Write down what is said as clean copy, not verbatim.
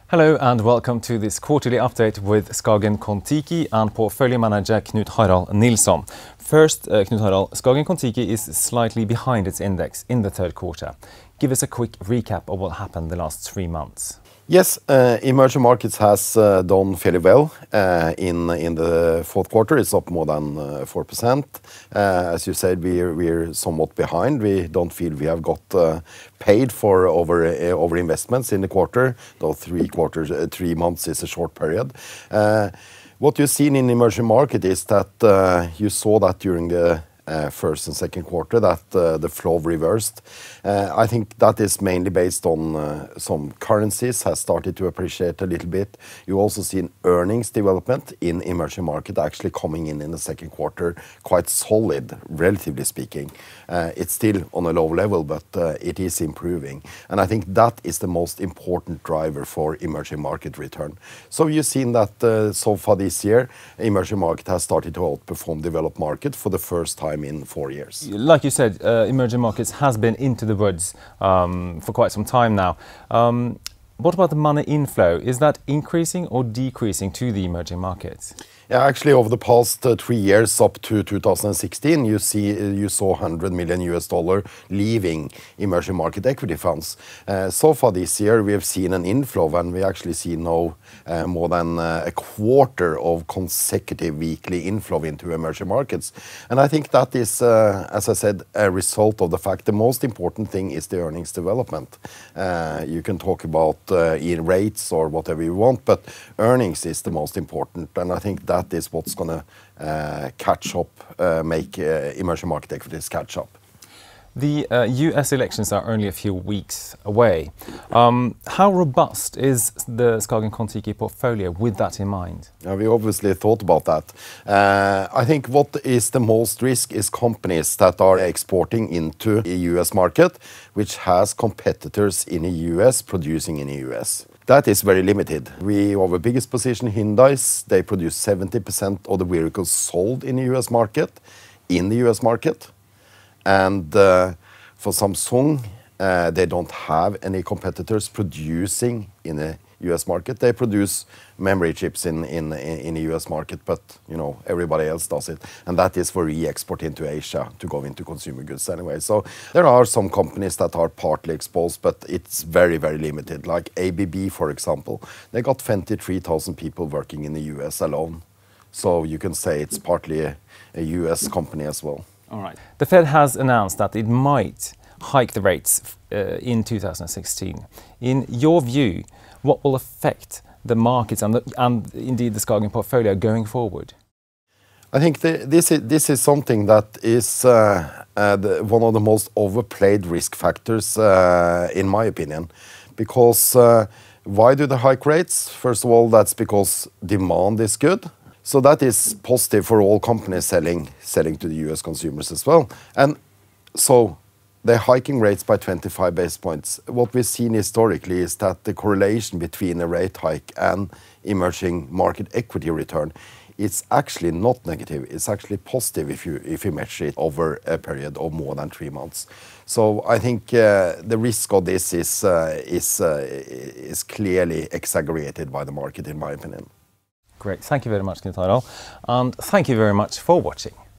Hello and welcome to this quarterly update with SKAGEN Kon-Tiki and portfolio manager Knut Harald Nilsson. First, Knut Harald, SKAGEN Kon-Tiki is slightly behind its index in the third quarter. Give us a quick recap of what happened the last 3 months. Yes, emerging markets has done fairly well in the fourth quarter. It's up more than 4%. As you said, we're somewhat behind. We don't feel we have got paid for over investments in the quarter, though 3 months is a short period. What you've seen in emerging market is that you saw that during the first and second quarter that the flow reversed. I think that is mainly based on some currencies has started to appreciate a little bit. You also seen earnings development in emerging market actually coming in the second quarter quite solid, relatively speaking. It's still on a low level, but it is improving. And I think that is the most important driver for emerging market return. So you've seen that so far this year, emerging market has started to outperform developed market for the first time in 4 years. Like you said, emerging markets has been into the woods for quite some time now. What about the money inflow? Is that increasing or decreasing to the emerging markets? Yeah, actually, over the past 3 years up to 2016, you saw $100 million leaving emerging market equity funds. So far this year, we have seen an inflow, and we actually see now more than a quarter of consecutive weekly inflow into emerging markets. And I think that is, as I said, a result of the fact the most important thing is the earnings development. You can talk about rates or whatever you want, but earnings is the most important, and I think that is what's going to catch up, make emerging market equities catch up. The US elections are only a few weeks away. How robust is the SKAGEN Kon-Tiki portfolio with that in mind? We obviously thought about that. I think what is the most risk is companies that are exporting into the US market, which has competitors in the US producing in the US. That is very limited. Our biggest position, Hyundai, they produce 70% of the vehicles sold in the US market, And for Samsung, they don't have any competitors producing in the US market. They produce memory chips in the US market, but you know, everybody else does it. And that is for re-export into Asia to go into consumer goods anyway. So there are some companies that are partly exposed, but it's very, very limited. Like ABB, for example, they got 23,000 people working in the US alone. So you can say it's partly a US company as well. All right. The Fed has announced that it might hike the rates in 2016. In your view, what will affect the markets and indeed the SKAGEN portfolio going forward? I think this is something that is one of the most overplayed risk factors, in my opinion. Because why do they hike rates? First of all, that's because demand is good. So that is positive for all companies selling to the US consumers as well. And so they're hiking rates by 25 basis points. What we've seen historically is that the correlation between a rate hike and emerging market equity return is actually not negative. It's actually positive if you measure it over a period of more than 3 months. So I think the risk of this is clearly exaggerated by the market, in my opinion. Great. Thank you very much, Knut Harald. And thank you very much for watching.